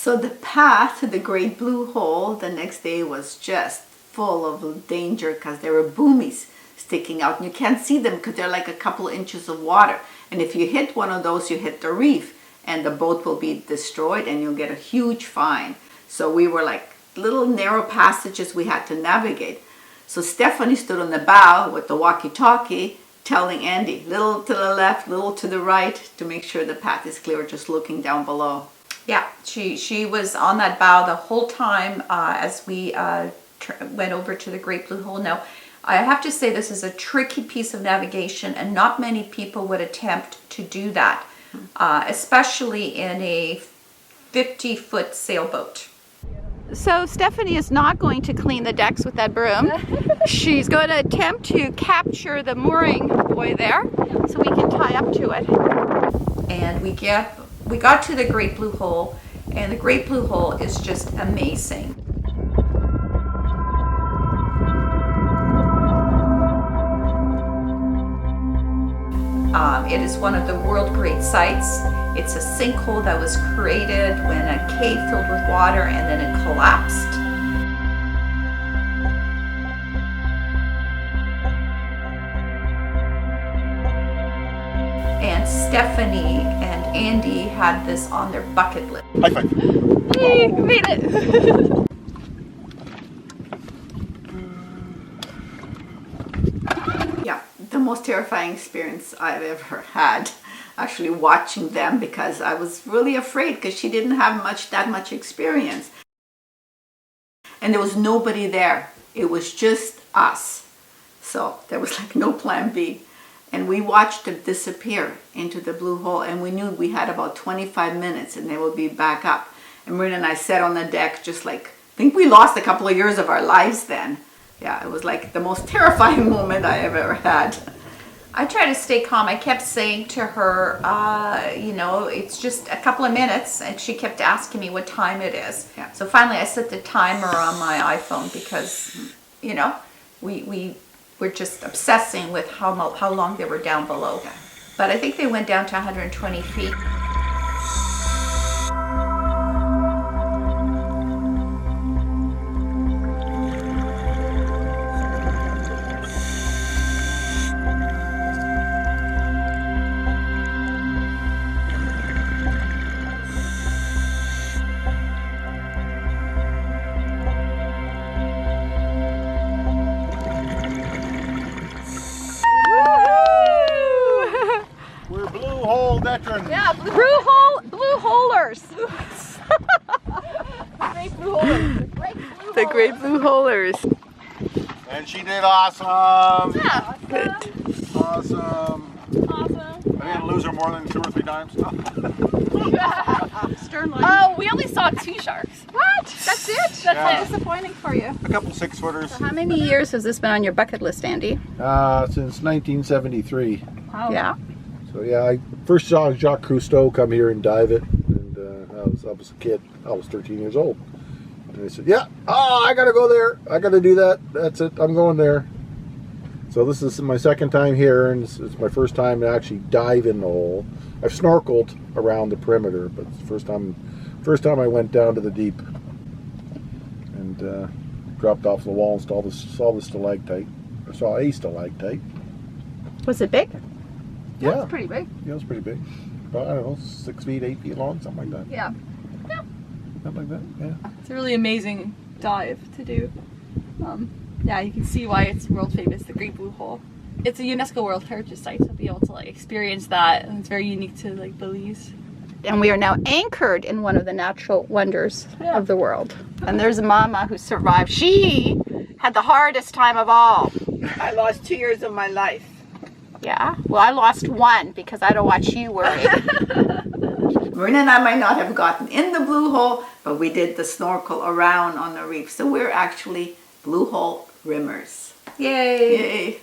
So the path to the Great Blue Hole the next day was just full of danger because there were boomies sticking out, and you can't see them because they're like a couple inches of water. And if you hit one of those, you hit the reef, and the boat will be destroyed, and you'll get a huge fine. So we were like little narrow passages we had to navigate. So Stephanie stood on the bow with the walkie-talkie, telling Andy, little to the left, little to the right, to make sure the path is clear, just looking down below. Yeah, she was on that bow the whole time as we went over to the Great Blue Hole. Now, I have to say this is a tricky piece of navigation, and not many people would attempt to do that, especially in a 50-foot sailboat. So Stephanie is not going to clean the decks with that broom. She's going to attempt to capture the mooring buoy there so we can tie up to it. And we got to the Great Blue Hole, and the Great Blue Hole is just amazing. It is one of the world great sites. It's a sinkhole that was created when a cave filled with water and then it collapsed. And Stephanie and Andy had this on their bucket list. High five. Yay, we made it! Yeah, the most terrifying experience I've ever had, actually watching them, because I was really afraid because she didn't have that much experience. And there was nobody there. It was just us. So there was like no plan B. And we watched them disappear into the blue hole, and we knew we had about 25 minutes and they would be back up. And Marina and I sat on the deck just like, I think we lost a couple of years of our lives then. Yeah, it was like the most terrifying moment I have ever had. I tried to stay calm. I kept saying to her, you know, it's just a couple of minutes, and she kept asking me what time it is. Yeah. So finally I set the timer on my iPhone because, you know, we were just obsessing with how long they were down below. Yeah. But I think they went down to 120 feet. We're blue hole veterans. Yeah, blue holers. Great blue holers. The Great Blue Holers. And she did awesome. Yeah. Good. Awesome. I didn't lose her more than 2 or 3 times. Stern line. Oh, we only saw 2 sharks. What? That's it? That's Yeah. disappointing for you. A couple 6-footers. How many years has this been on your bucket list, Andy? Since 1973. Wow. Yeah. So yeah, I first saw Jacques Cousteau come here and dive it, and I was a kid. I was 13 years old, and I said, "Yeah, I gotta go there. I gotta do that. That's it. I'm going there." So this is my second time here, and it's my first time to actually dive in the hole. I've snorkeled around the perimeter, but it's the first time I went down to the deep and dropped off the wall and saw the stalactite. I saw a stalactite. Was it big? Yeah, It's pretty big. yeah, it was pretty big. About, I don't know, 6 feet, 8 feet long, something like that. Yeah. Something like that, yeah. It's a really amazing dive to do. Yeah, you can see why it's world famous, the Great Blue Hole. It's a UNESCO World Heritage Site, so be able to like experience that, and it's very unique to like Belize. And we are now anchored in one of the natural wonders of the world. And there's Mama who survived. She had the hardest time of all. I lost 2 years of my life. Yeah? Well, I lost 1 because I don't watch you worry. Marina and I might not have gotten in the blue hole, but we did the snorkel around on the reef. So we're actually blue hole rimmers. Yay! Yay!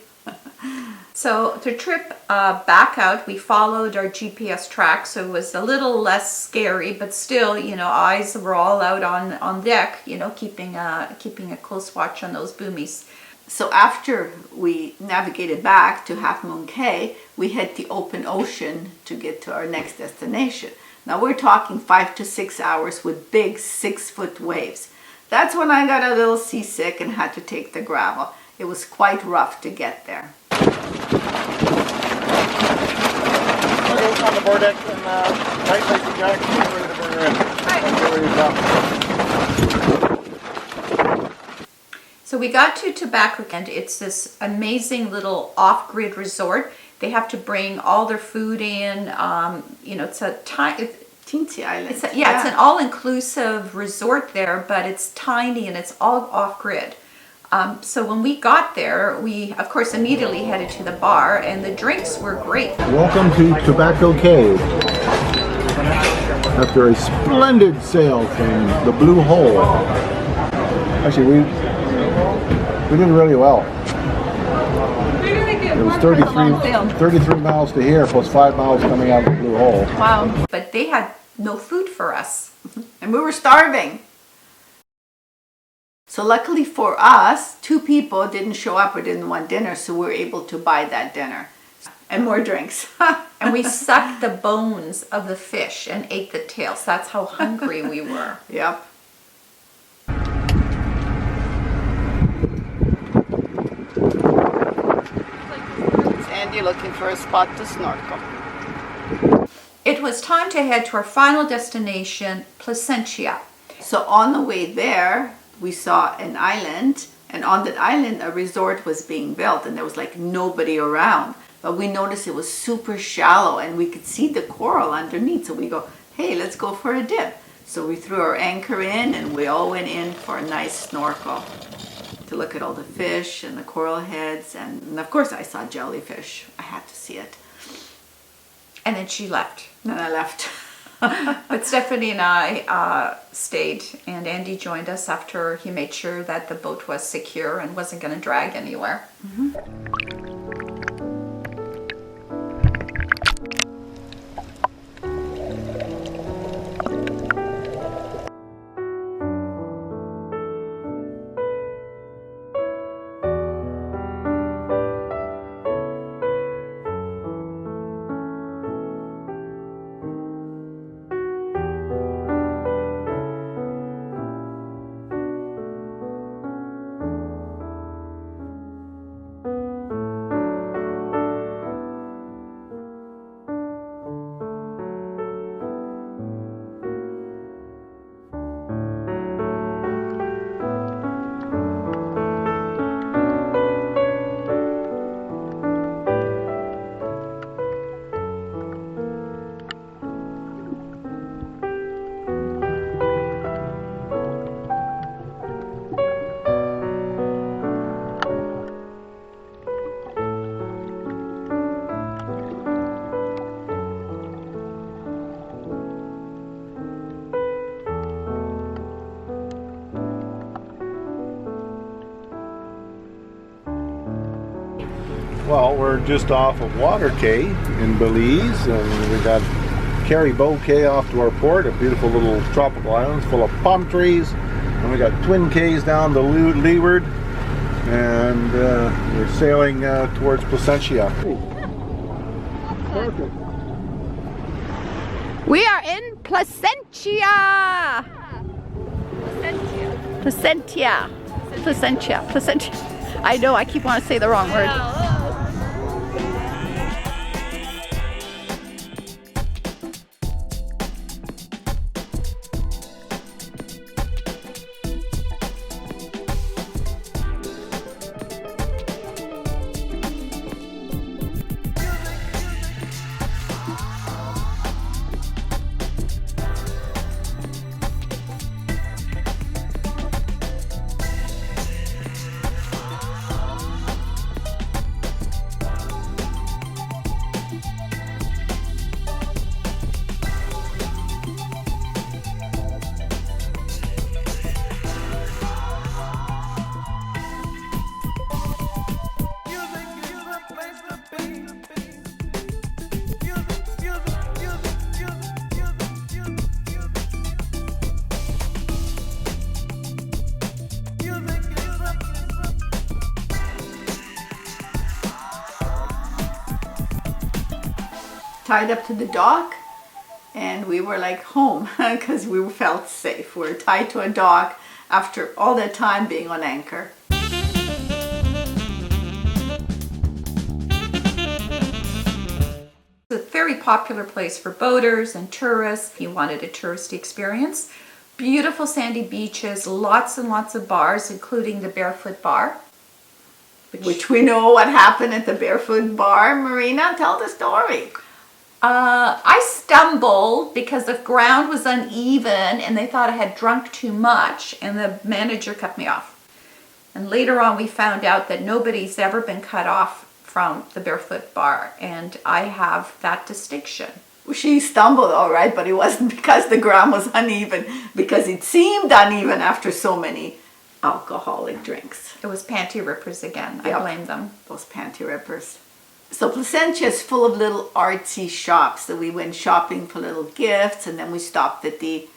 So the trip back out, we followed our GPS track, so it was a little less scary, but still, you know, eyes were all out on deck, you know, keeping a close watch on those boomies. So after we navigated back to Half Moon Caye, we hit the open ocean to get to our next destination. Now we're talking 5 to 6 hours with big 6-foot waves. That's when I got a little seasick and had to take the gravel. It was quite rough to get there. Okay, on the board deck and tight like the jack. Get ready to bring her in. Get ready to come. So we got to Tobacco and it's this amazing little off-grid resort. They have to bring all their food in. You know, it's a Teensy Island. it's an all-inclusive resort there, but it's tiny and it's all off-grid. So when we got there, we of course immediately headed to the bar, and the drinks were great. Welcome to Tobacco Caye. After a splendid sail from the Blue Hole. Actually, we did really well. It was 33 miles to here, plus 5 miles coming out of the Blue Hole. Wow. But they had no food for us. And we were starving. So luckily for us, 2 people didn't show up or didn't want dinner, so we were able to buy that dinner. And more drinks. And we sucked the bones of the fish and ate the tails. That's how hungry we were. Yep. Andy looking for a spot to snorkel. It was time to head to our final destination, Placencia. So on the way there, we saw an island, and on that island a resort was being built, and there was like nobody around. But we noticed it was super shallow and we could see the coral underneath. So we go, hey, let's go for a dip. So we threw our anchor in and we all went in for a nice snorkel to look at all the fish and the coral heads. And of course I saw jellyfish. I had to see it. And then she left. Then I left. But Stephanie and I stayed, and Andy joined us after he made sure that the boat was secure and wasn't going to drag anywhere. Well, we're just off of Caye in Belize, and we got Caye off to our port, a beautiful little tropical island full of palm trees. And we got twin Cays down to leeward, and we're sailing towards Placencia. We are in Placencia! Placencia. I know, I keep wanting to say the wrong word. Tied up to the dock, and we were like home because we felt safe. We were tied to a dock after all that time being on anchor. It's a very popular place for boaters and tourists. If you wanted a touristy experience, beautiful sandy beaches, lots and lots of bars, including the Barefoot Bar. Which we know what happened at the Barefoot Bar. Marina, tell the story. I stumbled because the ground was uneven and they thought I had drunk too much, and the manager cut me off. And later on we found out that nobody's ever been cut off from the Barefoot Bar, and I have that distinction. She stumbled all right, but it wasn't because the ground was uneven, because it seemed uneven after so many alcoholic drinks. It was panty rippers again. Yep. I blame them. Those panty rippers. So Placencia is full of little artsy shops. So we went shopping for little gifts, and then we stopped at the,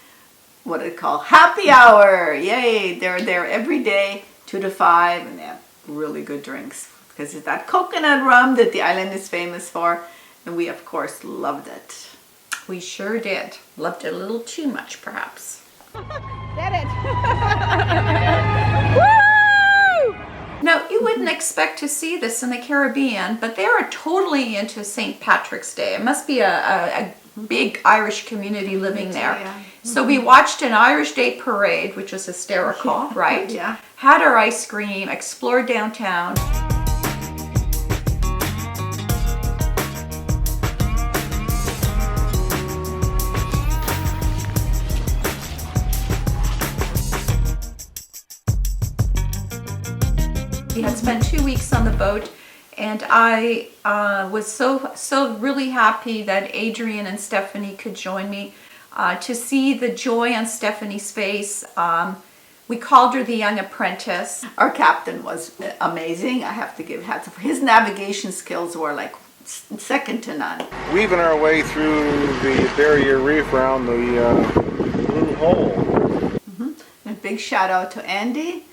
what do they call, happy hour. Yay, they're there every day, 2 to 5, and they have really good drinks. Because it's that coconut rum that the island is famous for, and we of course loved it. We sure did. Loved it a little too much, perhaps. Did it! Now, you wouldn't expect to see this in the Caribbean, but they are totally into St. Patrick's Day. It must be a big Irish community living there. Yeah. So we watched an Irish Day parade, which was hysterical, right? Yeah. Had our ice cream, explored downtown. We had spent 2 weeks on the boat, and I was so really happy that Adrian and Stephanie could join me to see the joy on Stephanie's face. We called her the young apprentice. Our captain was amazing. I have to give hats off. His navigation skills were like second to none. Weaving our way through the barrier reef around the blue hole. A big shout out to Andy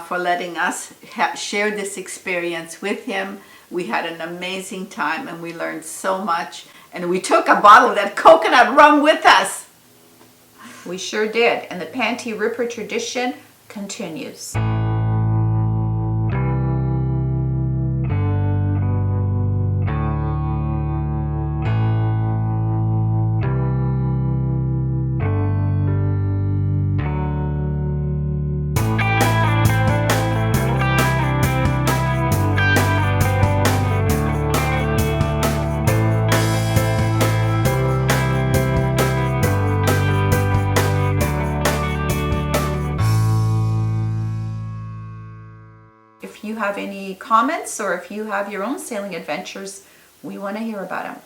for letting us share this experience with him. We had an amazing time and we learned so much. And we took a bottle of that coconut rum with us. We sure did, and the panty ripper tradition continues. If you have any comments or if you have your own sailing adventures, we want to hear about them.